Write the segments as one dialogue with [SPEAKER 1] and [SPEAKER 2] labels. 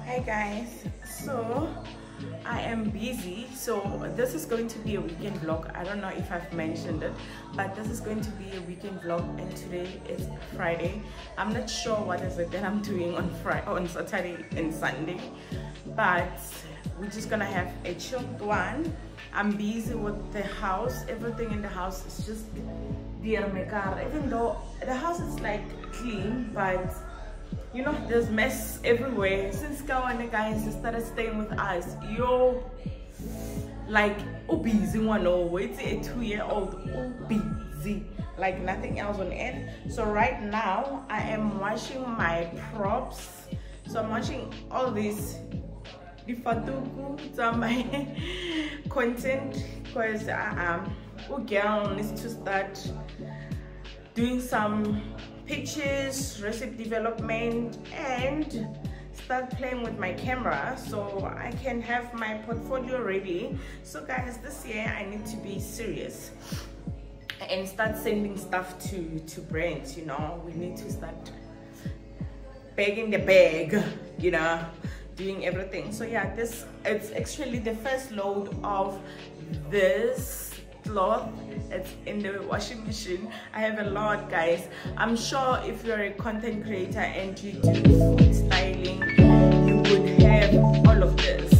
[SPEAKER 1] Hi guys, so I am busy, so this is going to be a weekend vlog. I don't know if I've mentioned it, but this is going to be a weekend vlog, and today is Friday. I'm not sure what is it that I'm doing on Saturday and Sunday, but we're just gonna have a chilled one. I'm busy with the house. Everything in the house is just dear my car, even though the house is like clean, but you know, there's mess everywhere. Since Kawane guys started staying with us, yo, like, busy one, oh, it's a 2-year-old, busy, like nothing else on earth. So right now, I am washing my props. So I'm washing all this, the fatuku, some my content, because girl needs to start doing some pictures, recipe development, and start playing with my camera so I can have my portfolio ready. So guys, this year I need to be serious and start sending stuff to brands. You know, we need to start bagging the bag, you know, doing everything. So yeah, this, it's actually the first load of this cloth. It's in the washing machine. I have a lot, guys. I'm sure if you're a content creator and you do food styling, you would have all of this.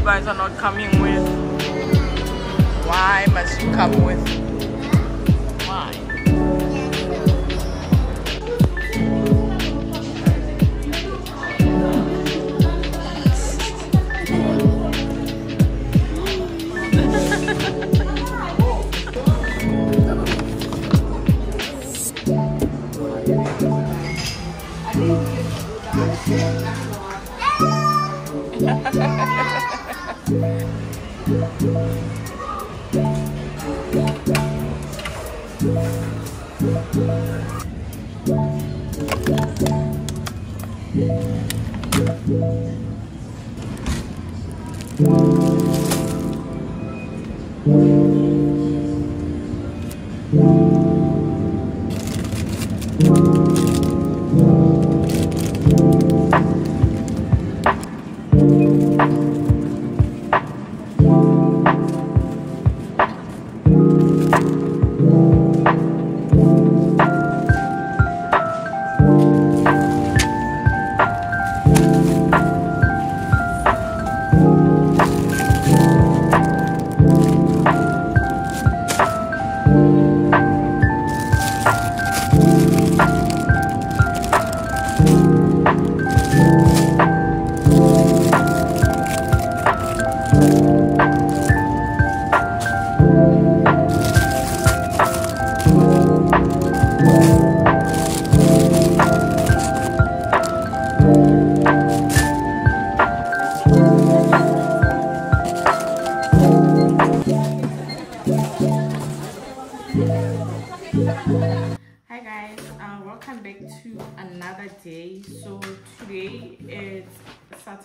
[SPEAKER 1] Guys are not coming with. Why must you come with? Why?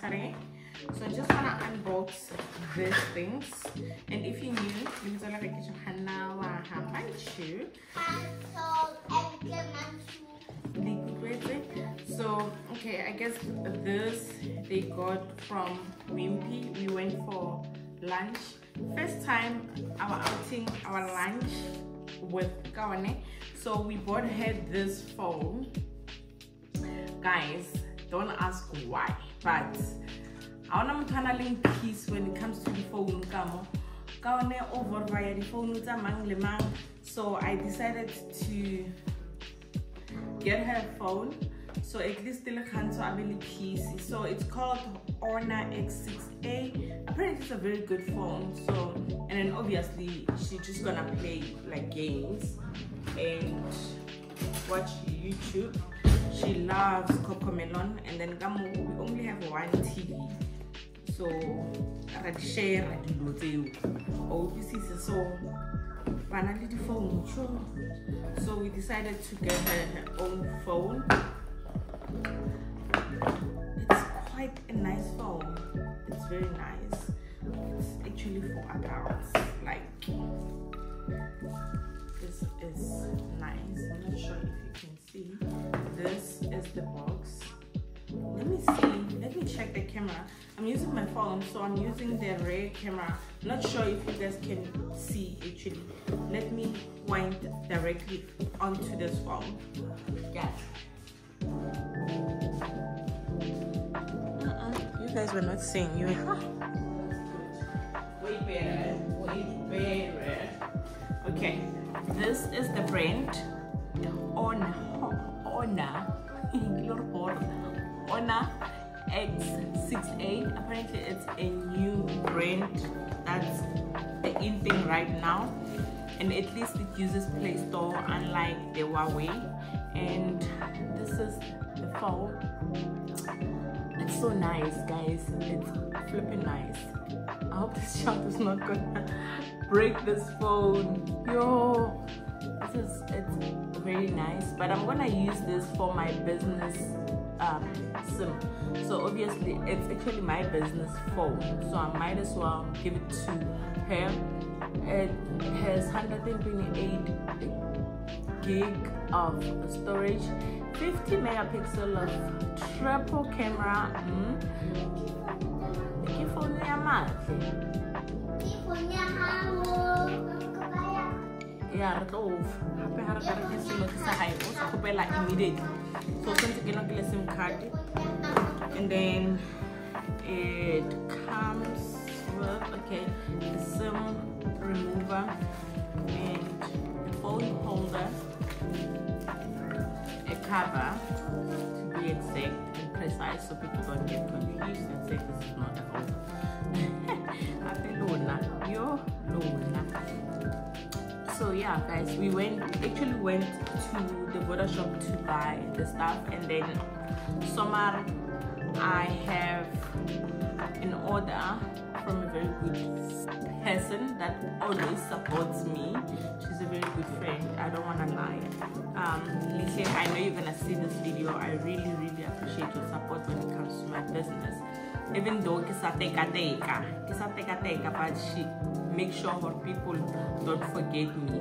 [SPEAKER 1] Saturday. So I just want to unbox these things. And if you're new, you can like so okay, I guess this they got from Wimpy. We went for lunch. First time our outing, our lunch with Kawane. So we bought her this phone. Guys, don't ask why, but I want to channeling peace when it comes to the phone. Kawane over via the phone. So I decided to get her phone. So at least still can so I'm really PC. So it's called Honor X6A. Apparently it's a very good phone. So and then obviously she's just gonna play like games and watch YouTube. She loves Cocomelon, and then we only have one TV. So I share so finally the phone. So we decided to get her own phone. It's quite a nice phone. It's very nice. It's actually for adults. Like this is nice. I'm not sure if you can see. This is the box. Let me see. Let me check the camera. I'm using my phone, so I'm using the rear camera. I'm not sure if you guys can see actually. Let me point directly onto this phone. Yeah. You guys were not seeing. You were way better. Way better. Okay. This is the brand Honor X6A. Apparently it's a new brand that's the in thing right now, and at least it uses Play Store unlike the Huawei. And this is the phone. It's so nice, guys. It's flipping nice. I hope this shot is not gonna break this phone. Yo, it's very nice, but I'm gonna use this for my business SIM. So obviously it's actually my business phone, so I might as well give it to her. It has 128 gig of storage, 50 megapixel of triple camera. Yeah, immediately. So since you get a SIM card, and then it comes with the SIM remover and the phone holder, a cover to be exact and precise, so people don't get confused and say this is not a phone. So yeah, guys, we actually went to the border shop to buy the stuff, and then Somar, I have an order from a very good person that always supports me. She's a very good friend, I don't want to lie. Lisa, I know you're gonna see this video. I really appreciate your support when it comes to my business. Even though but she make sure her people don't forget me.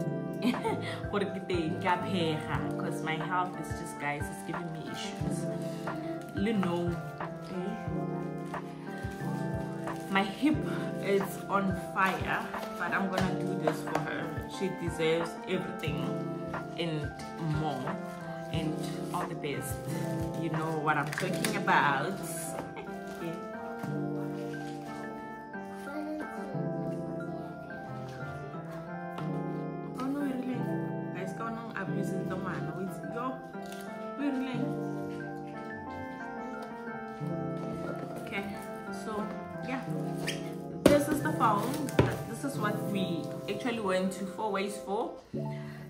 [SPEAKER 1] Because my health is just, guys, it's giving me issues. You know, my hip is on fire, but I'm gonna do this for her. She deserves everything and more, and all the best. You know what I'm talking about. Okay, so yeah, this is the phone. This is what we actually went to 4 ways for.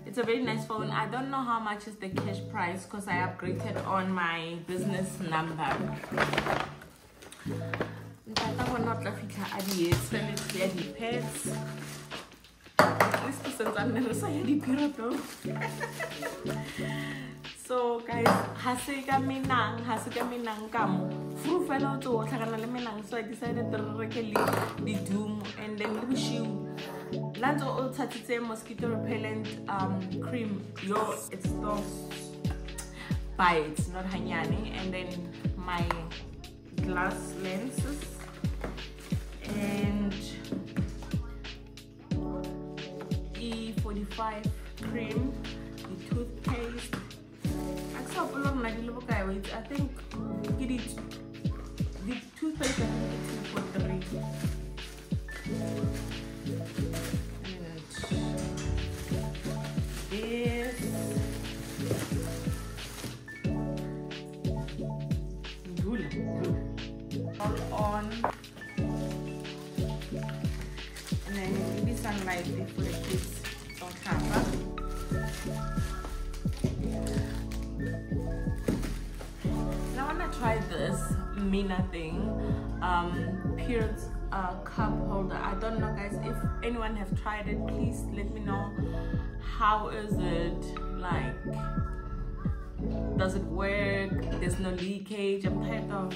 [SPEAKER 1] It's a very nice phone. I don't know how much is the cash price because I upgraded on my business number. So guys, hasika minang kamo. Fru fellow to tlhakana le minang, so I decided to rekele the doom and then le shoe. Lanzo o tsatitse mosquito repellent cream. Yo, it's those bites, not hanyani, and then my glass lenses and E45 cream, the toothpaste. I think the toothpaste I think it's 2.3. All on, and then maybe sunlight for the kids on camera. Now I wanna try this Mina thing, period cup holder. I don't know guys, if anyone have tried it, please let me know. How is it like? Does it work? There's no leakage. I'm tired of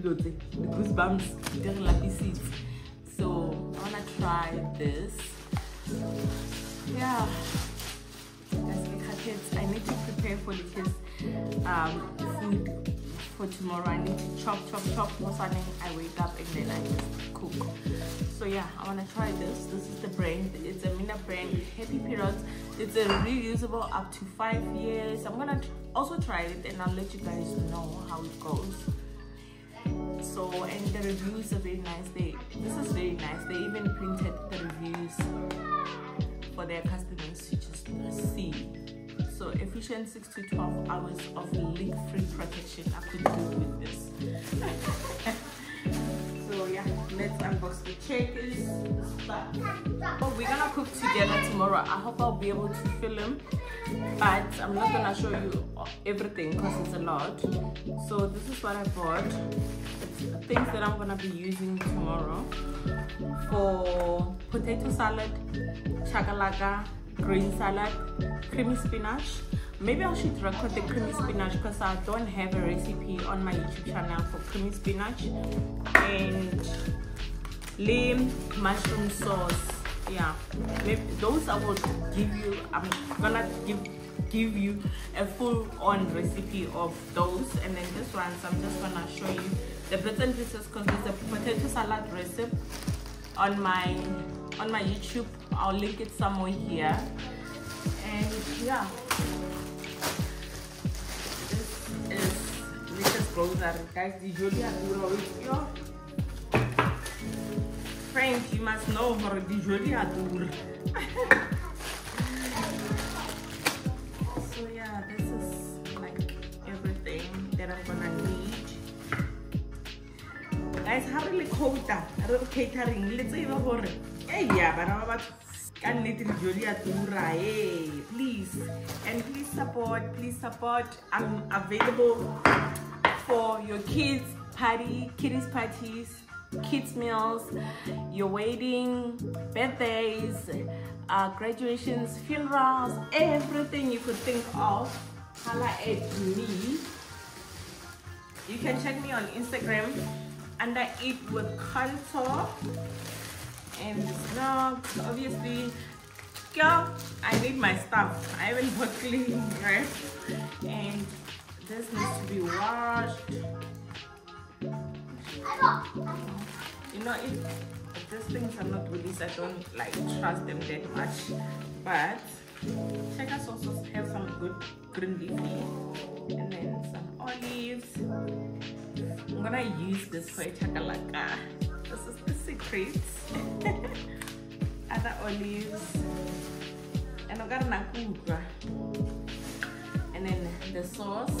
[SPEAKER 1] the goosebumps, so I wanna try this. Yeah, as kids, I need to prepare for the kids food for tomorrow. I need to chop for something. I wake up and then I just cook. So yeah, I want to try this. This is the brand. It's a Mina brand, Happy Periods. It's a reusable up to 5 years. I'm gonna also try it and I'll let you guys know how it goes. So, and the reviews are very nice. This is very nice. They even printed the reviews for their customers to just see. So efficient 6 to 12 hours of leak-free protection. I could do with this. So yeah, let's unbox the checkers. But we're gonna cook together tomorrow. I hope I'll be able to film, but I'm not gonna show you everything because it's a lot. So this is what I bought. It's things that I'm gonna be using tomorrow for potato salad, chakalaka, green salad, creamy spinach. Maybe I should record the creamy spinach because I don't have a recipe on my YouTube channel for creamy spinach. And lime mushroom sauce. Yeah, maybe those I will give you. I'm gonna give you a full-on recipe of those. And then this ones I'm just gonna show you the bits and pieces because there's a potato salad recipe on my YouTube. I'll link it somewhere here. And yeah, this is latest grocery, guys. The jolly adura with your friends. You must know for the jolly adura. So yeah, this is like everything that I'm gonna need. Guys, how really cold that? Catering, let's say about. Hey, yeah, but I'm about can need jolly adura. Hey, please, and please support. I'm available for your kids parties, kids meals, your wedding, birthdays, graduations, funerals, everything you could think of. Holla at me. You can check me on Instagram under Eat with Contour. And now, obviously, girl, I need my stuff. I haven't got clean, right? And this needs to be washed. You know, if these things are not released, I don't like trust them that much. But check us also have some good green leafy and then some olives. I'm gonna use this for a chakalaka. This is the secret. Other olives and I got nakura. And then the sauce.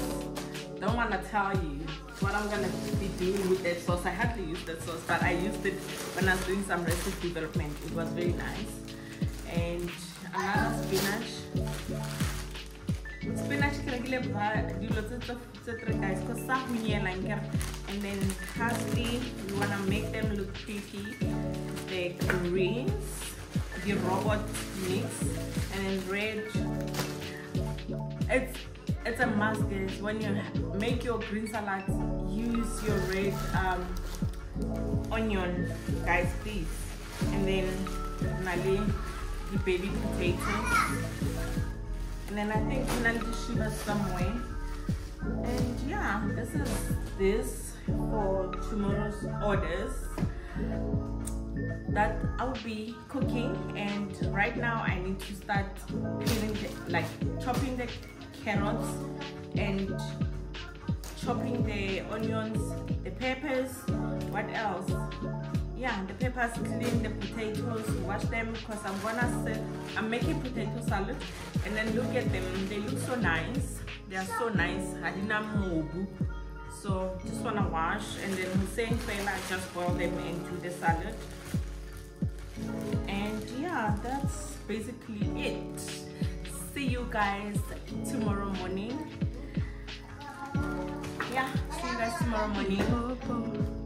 [SPEAKER 1] Don't want to tell you what I'm gonna be doing with that sauce. I had to use that sauce, but I used it when I was doing some recipe development. It was very nice. And another spinach. Spinach and then parsley. You wanna make them look pretty. The greens, the robot mix, and then red it's a must, guys. When you make your green salad, use your red onion, guys, please. And then finally the baby potatoes, and then I think finally the sugar somewhere. And yeah, this for tomorrow's orders that I'll be cooking. And right now I need to start peeling chopping the carrots and chopping the onions, the peppers, what else? Yeah, the peppers, clean the potatoes, wash them, because I'm making potato salad. And then look at them, they look so nice. They are so nice. So just wanna wash, and then Hussein Fela just boil them and do the salad. And yeah, that's basically it. See you guys tomorrow morning. Yeah, see you guys tomorrow morning.